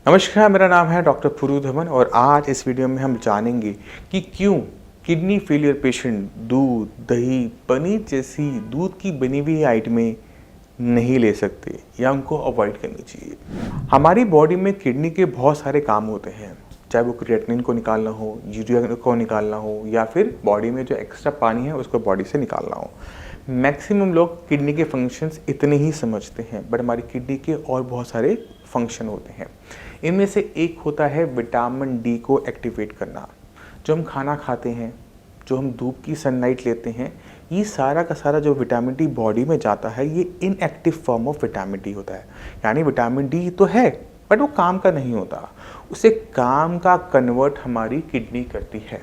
नमस्कार, मेरा नाम है डॉक्टर पुरू धवन और आज इस वीडियो में हम जानेंगे कि क्यों किडनी फेलियर पेशेंट दूध, दही, पनीर जैसी दूध की बनी हुई आइटमें नहीं ले सकते या उनको अवॉइड करनी चाहिए। हमारी बॉडी में किडनी के बहुत सारे काम होते हैं, चाहे वो क्रिएटिनिन को निकालना हो, यूरिया को निकालना हो या फिर बॉडी में जो एक्स्ट्रा पानी है उसको बॉडी से निकालना हो। मैक्सिमम लोग किडनी के फंक्शंस इतने ही समझते हैं, बट हमारी किडनी के और बहुत सारे फंक्शन होते हैं। इनमें से एक होता है विटामिन डी को एक्टिवेट करना। जो हम खाना खाते हैं, जो हम धूप की सनलाइट लेते हैं, ये सारा का सारा जो विटामिन डी बॉडी में जाता है, ये inactive form of vitamin D होता है। यानी विटामिन डी तो है बट वो काम का नहीं होता, उसे काम का कन्वर्ट हमारी किडनी करती है।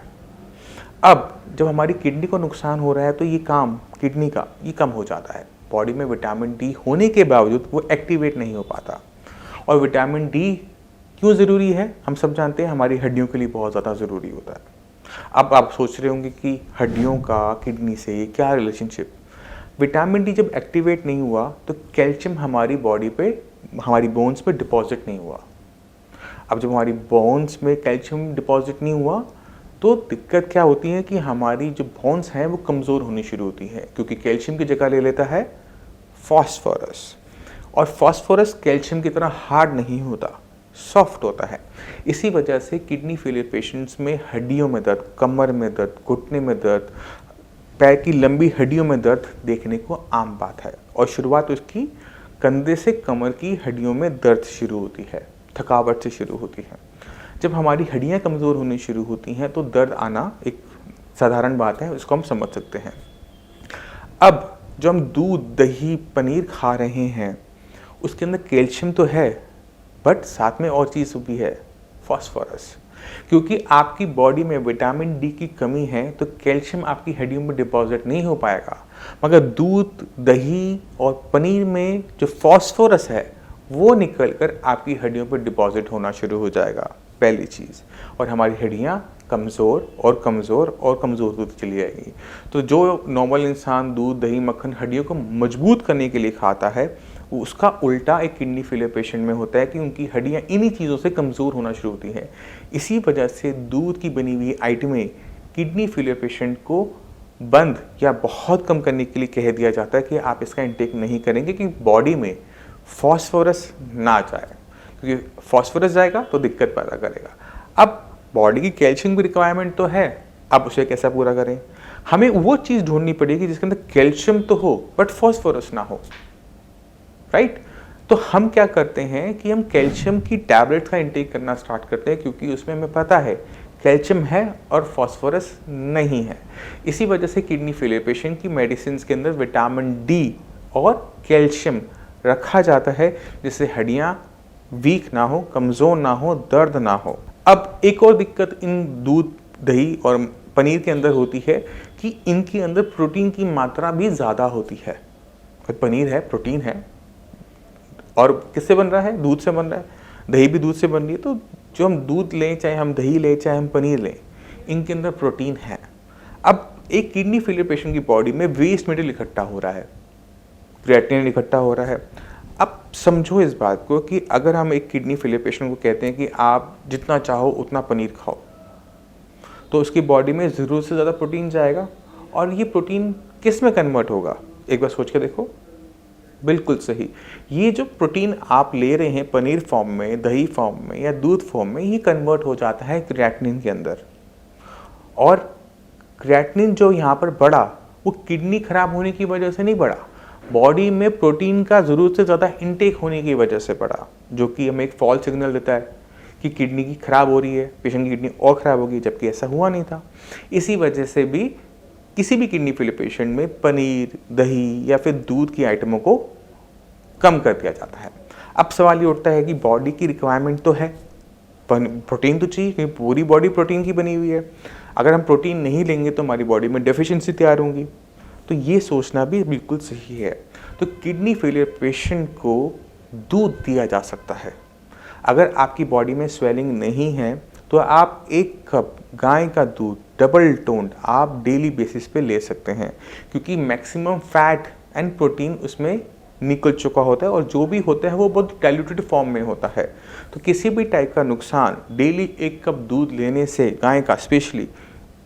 अब जब हमारी किडनी को नुकसान हो रहा है तो ये काम किडनी का ये कम हो जाता है। बॉडी में विटामिन डी होने के बावजूद वो एक्टिवेट नहीं हो पाता। और विटामिन डी क्यों ज़रूरी है, हम सब जानते हैं, हमारी हड्डियों के लिए बहुत ज़्यादा ज़रूरी होता है। अब आप सोच रहे होंगे कि हड्डियों का किडनी से ये क्या रिलेशनशिप। विटामिन डी जब एक्टिवेट नहीं हुआ तो कैल्शियम हमारी बॉडी पे, हमारी बोन्स पे डिपॉजिट नहीं हुआ। अब जब हमारी बोन्स में कैल्शियम डिपॉजिट नहीं हुआ तो दिक्कत क्या होती है कि हमारी जो बोन्स हैं वो कमज़ोर होनी शुरू होती है, क्योंकि कैल्शियम की जगह ले लेता है फॉस्फोरस। और फॉस्फोरस कैल्शियम की तरह हार्ड नहीं होता, सॉफ्ट होता है। इसी वजह से किडनी फेलियर पेशेंट्स में हड्डियों में दर्द, कमर में दर्द, घुटने में दर्द, पैर की लंबी हड्डियों में दर्द देखने को आम बात है। और शुरुआत उसकी कंधे से कमर की हड्डियों में दर्द शुरू होती है, थकावट से शुरू होती है। जब हमारी हड्डियां कमज़ोर होनी शुरू होती हैं तो दर्द आना एक साधारण बात है, उसको हम समझ सकते हैं। अब जो हम दूध, दही, पनीर खा रहे हैं उसके अंदर कैल्शियम तो है, बट साथ में और चीज़ भी है, फॉस्फोरस। क्योंकि आपकी बॉडी में विटामिन डी की कमी है तो कैल्शियम आपकी हड्डियों में डिपॉजिट नहीं हो पाएगा। मगर दूध, दही और पनीर में जो फॉस्फोरस है वो निकलकर आपकी हड्डियों पर डिपॉजिट होना शुरू हो जाएगा, पहली चीज़। और हमारी हड्डियाँ कमज़ोर और कमज़ोर और कमज़ोर होती चली जाएगी। तो जो नॉर्मल इंसान दूध, दही, मक्खन हड्डियों को मजबूत करने के लिए खाता है, उसका उल्टा एक किडनी फेलियर पेशेंट में होता है कि उनकी हड्डियाँ इन्हीं चीज़ों से कमज़ोर होना शुरू होती हैं। इसी वजह से दूध की बनी हुई आइटमें किडनी फेलियर पेशेंट को बंद या बहुत कम करने के लिए कह दिया जाता है कि आप इसका इंटेक नहीं करेंगे कि बॉडी में फॉस्फोरस ना जाए, क्योंकि फॉस्फोरस जाएगा तो दिक्कत पैदा करेगा। अब बॉडी की कैल्शियम की रिक्वायरमेंट तो है, अब उसे कैसा पूरा करें। हमें वो चीज़ ढूंढनी पड़ेगी जिसके अंदर कैल्शियम तो हो बट फॉस्फोरस ना हो, राइट। तो हम क्या करते हैं कि हम कैल्शियम की टैबलेट्स का इंटेक करना स्टार्ट करते हैं, क्योंकि उसमें हमें पता है कैल्शियम है और फॉस्फोरस नहीं है। इसी वजह से किडनी फेलियर पेशेंट की मेडिसिन के अंदर विटामिन डी और कैल्शियम रखा जाता है, जिससे हड्डियाँ वीक ना हो, कमज़ोर ना हो, दर्द ना हो। अब एक और दिक्कत इन दूध, दही और पनीर के अंदर होती है कि इनके अंदर प्रोटीन की मात्रा भी ज़्यादा होती है। पनीर है, प्रोटीन है, और किससे बन रहा है? दूध से बन रहा है, दही भी दूध से बन रही है। तो जो हम दूध लें, चाहे हम दही लें, चाहे हम पनीर लें, इनके अंदर प्रोटीन है। अब एक किडनी फेलियर पेशेंट की बॉडी में वेस्ट मटेरियल इकट्ठा हो रहा है, क्रिएटिनिन इकट्ठा हो रहा है। अब समझो इस बात को कि अगर हम एक किडनी फेलियर पेशेंट को कहते हैं कि आप जितना चाहो उतना पनीर खाओ, तो उसकी बॉडी में ज़रूरत से ज़्यादा प्रोटीन जाएगा। और ये प्रोटीन किस में कन्वर्ट होगा, एक बार सोच के देखो। बिल्कुल सही, ये जो प्रोटीन आप ले रहे हैं पनीर फॉर्म में, दही फॉर्म में या दूध फॉर्म में, ये कन्वर्ट हो जाता है क्रिएटिनिन के अंदर। और क्रिएटिनिन जो यहाँ पर बढ़ा वो किडनी खराब होने की वजह से नहीं बढ़ा, बॉडी में प्रोटीन का ज़रूरत से ज़्यादा इनटेक होने की वजह से बढ़ा, जो कि हमें एक फॉल्स सिग्नल देता है कि किडनी की खराब हो रही है, पेशेंट की किडनी और ख़राब होगी, जबकि ऐसा हुआ नहीं था। इसी वजह से भी किसी भी किडनी फेलियर पेशेंट में पनीर, दही या फिर दूध की आइटमों को कम कर दिया जाता है। अब सवाल ये उठता है कि बॉडी की रिक्वायरमेंट तो है, प्रोटीन तो चाहिए, क्योंकि पूरी बॉडी प्रोटीन की बनी हुई है। अगर हम प्रोटीन नहीं लेंगे तो हमारी बॉडी में डेफिशिएंसी तैयार होंगी। तो ये सोचना भी बिल्कुल सही है। तो किडनी फेलियर पेशेंट को दूध दिया जा सकता है। अगर आपकी बॉडी में स्वेलिंग नहीं है तो आप 1 कप गाय का दूध डबल टोन्ड आप डेली बेसिस पे ले सकते हैं, क्योंकि मैक्सिमम फैट एंड प्रोटीन उसमें निकल चुका होता है और जो भी होता है वो बहुत डाइल्यूटेड फॉर्म में होता है। तो किसी भी टाइप का नुकसान डेली 1 कप दूध लेने से गाय का स्पेशली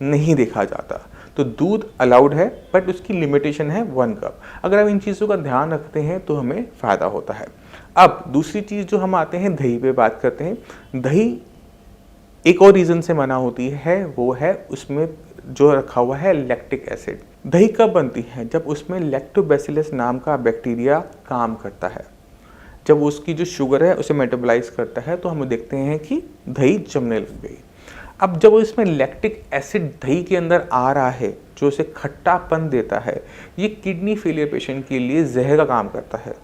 नहीं देखा जाता। तो दूध अलाउड है बट उसकी लिमिटेशन है 1 कप। अगर हम इन चीज़ों का ध्यान रखते हैं तो हमें फ़ायदा होता है। अब दूसरी चीज़ जो हम आते हैं दही पे बात करते हैं। दही एक और रीज़न से मना होती है, वो है उसमें जो रखा हुआ है लैक्टिक एसिड। दही कब बनती है? जब उसमें लैक्टोबैसिलस नाम का बैक्टीरिया काम करता है। जब उसकी जो शुगर है उसे मेटाबोलाइज करता है तो हम देखते हैं कि दही जमने लग गई। अब जब इसमें लैक्टिक एसिड दही के अंदर आ रहा है जो उसे खट्टापन देता है, ये किडनी फेलियर पेशेंट के लिए जहर का काम करता है।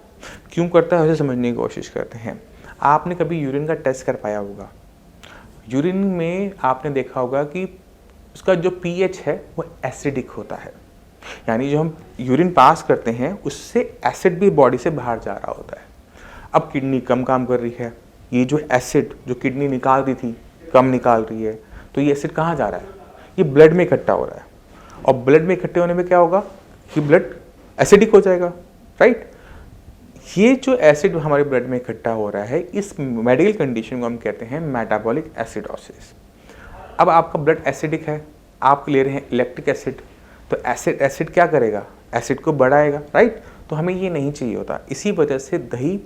क्यों करता है उसे समझने की कोशिश करते हैं। आपने कभी यूरिन का टेस्ट कर पाया होगा। यूरिन में आपने देखा होगा कि उसका जो पीएच है वो एसिडिक होता है, यानी जो हम यूरिन पास करते हैं उससे एसिड भी बॉडी से बाहर जा रहा होता है। अब किडनी कम काम कर रही है, ये जो एसिड जो किडनी निकाल रही थी कम निकाल रही है, तो ये एसिड कहाँ जा रहा है? ये ब्लड में इकट्ठा हो रहा है और ब्लड में इकट्ठे होने में क्या होगा कि ब्लड एसिडिक हो जाएगा, राइट। ये जो एसिड हमारे ब्लड में इकट्ठा हो रहा है, इस मेडिकल कंडीशन को हम कहते हैं मेटाबॉलिक एसिडोसिस। अब आपका ब्लड एसिडिक है, आप ले रहे हैं लैक्टिक एसिड, तो एसिड क्या करेगा? एसिड को बढ़ाएगा, राइट। तो हमें ये नहीं चाहिए होता। इसी वजह से दही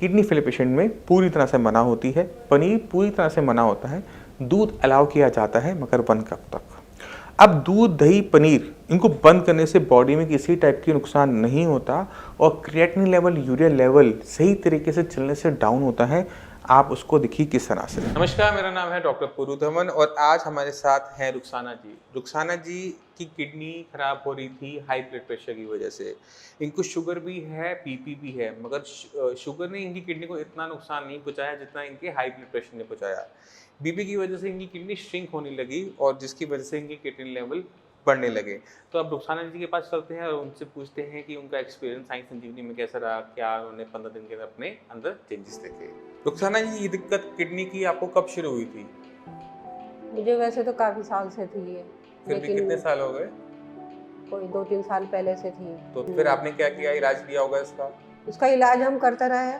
किडनी फेलियर पेशेंट में पूरी तरह से मना होती है। पनीर पूरी तरह से मना होता है। दूध अलाउ किया जाता है मगर 1 कप तक। अब दूध, दही, पनीर इनको बंद करने से बॉडी में किसी टाइप की नुकसान नहीं होता और क्रिएटिनिन लेवल, यूरिया लेवल सही तरीके से चलने से डाउन होता है। आप उसको देखिए किस तरह से। नमस्कार, मेरा नाम है डॉक्टर पुरु धमन और आज हमारे साथ हैं रुखसाना जी। रुखसाना जी की किडनी खराब हो रही थी हाई ब्लड प्रेशर की वजह से। इनको शुगर भी है, बीपी भी है, मगर शुगर ने इनकी किडनी को इतना नुकसान नहीं पहुंचाया जितना इनके हाई ब्लड प्रेशर ने पहुंचाया। बीपी की वजह से इनकी किडनी श्रिंक होने लगी और जिसकी वजह से इनकी किडनी लेवल बढ़ने लगे। तो अब रुखसाना जी के पास चलते हैं और उनसे पूछते हैं कि उनका एक्सपीरियंस साई संजीवनी में कैसा रहा, क्या उन्होंने 15 दिन के अंदर अपने अंदर चेंजेस देखे। रुखसाना जी, ये दिक्कत किडनी की आपको कब शुरू हुई थी? मुझे वैसे तो काफी साल से थी ये, फिर भी कितने साल हो गए? कोई 2-3 साल पहले से थी। तो फिर आपने क्या किया, इलाज लिया होगा इसका? उसका इलाज हम करते रहे।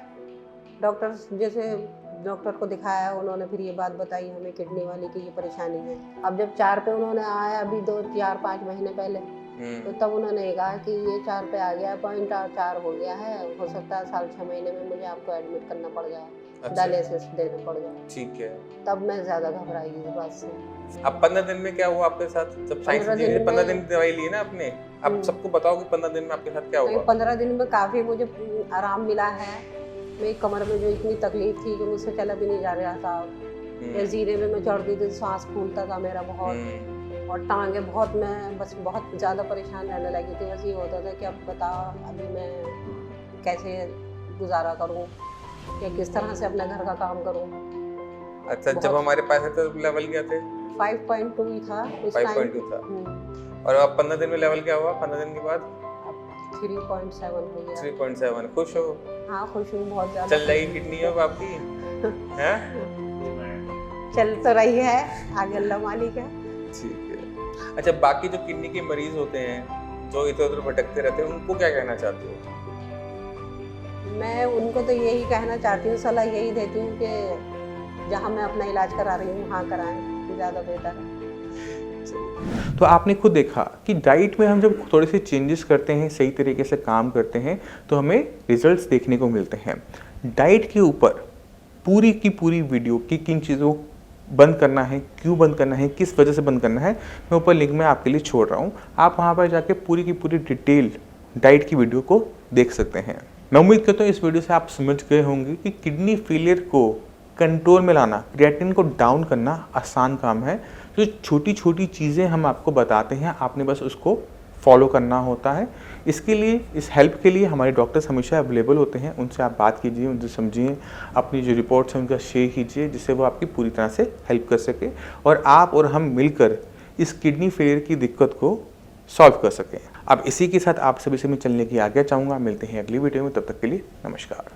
डॉक्टर को दिखाया, उन्होंने फिर ये बात बताई हमें किडनी वाली की ये परेशानी है। अब जब 4 पे उन्होंने आया अभी 2-4-5 महीने पहले, तो तब उन्होंने कहा कि ये 4 पे आ गया, 0.4 हो गया है, हो सकता है 6 महीने में मुझे आपको एडमिट करना पड़ जाए। अच्छा। डायलिसिस देना पड़ जाए। ठीक है। तब मैं ज्यादा घबराई इस बात से। अब 15 दिन में क्या हुआ आपके साथ? जब 15 दिन दवाई ली ना आपने, अब सबको बताओ कि 15 दिन में आपके साथ क्या हुआ? 15 दिन में काफी मुझे आराम मिला है। मेरी कमर में जो इतनी तकलीफ थी कि मुझसे चला भी नहीं जा रहा था। जीरे में मैं चढ़ती थी, सांस फूलता था मेरा बहुत, और टांगे बहुत, मैं बस बहुत ज़्यादा परेशान रहने लगी थी। बस ये होता था कि अब बताओ अभी मैं कैसे गुजारा करूँ या किस तरह से अपने घर का काम करूँ। अच्छा, जब हमारे पास है तो लेवल क्या थे? 5.2 ही था उस टाइम। 5.2 था। और अब 15 दिन में लेवल क्या हुआ? 15 दिन के बाद 3.7 हो गया। 3.7। खुश हो? हाँ, खुश हूँ बहुत ज़्यादा। चल रही किडनी अब आपकी है? चल तो रही है, आगे अल्लाह मालिक है। ठीक है। अच्छा, बाकी जो किडनी के मरीज होते हैं जो इधर उधर भटकते रहते हैं, उनको क्या कहना चाहते हो? मैं उनको तो यही कहना चाहती हूँ, सलाह यही देती हूँ कि जहाँ मैं अपना इलाज करा रही हूँ वहाँ कराएं, ज़्यादा बेहतर है। तो आपने खुद देखा कि डाइट में हम जब थोड़े से चेंजेस करते हैं, सही तरीके से काम करते हैं, तो हमें रिजल्ट्स देखने को मिलते हैं। डाइट के ऊपर पूरी की पूरी वीडियो कि किन चीज़ों बंद करना है, क्यों बंद करना है, किस वजह से बंद करना है, मैं ऊपर लिंक में आपके लिए छोड़ रहा हूँ। आप वहाँ पर जाके पूरी की पूरी डिटेल डाइट की वीडियो को देख सकते हैं। मैं उम्मीद करता हूँ इस वीडियो से आप समझ गए होंगे कि किडनी फेलियर को कंट्रोल में लाना, क्रिएटिनिन को डाउन करना आसान काम है। जो छोटी छोटी चीज़ें हम आपको बताते हैं, आपने बस उसको फॉलो करना होता है। इसके लिए, इस हेल्प के लिए हमारे डॉक्टर्स हमेशा अवेलेबल होते हैं। उनसे आप बात कीजिए, उनसे समझिए, अपनी जो रिपोर्ट्स हैं उनका शेयर कीजिए, जिससे वो आपकी पूरी तरह से हेल्प कर सके और आप और हम मिलकर इस किडनी फेलियर की दिक्कत को सॉल्व कर सकें। अब इसी के साथ आप सभी से मैं चलने की आज्ञा चाहूँगा। मिलते हैं अगली वीडियो में, तब तक के लिए नमस्कार।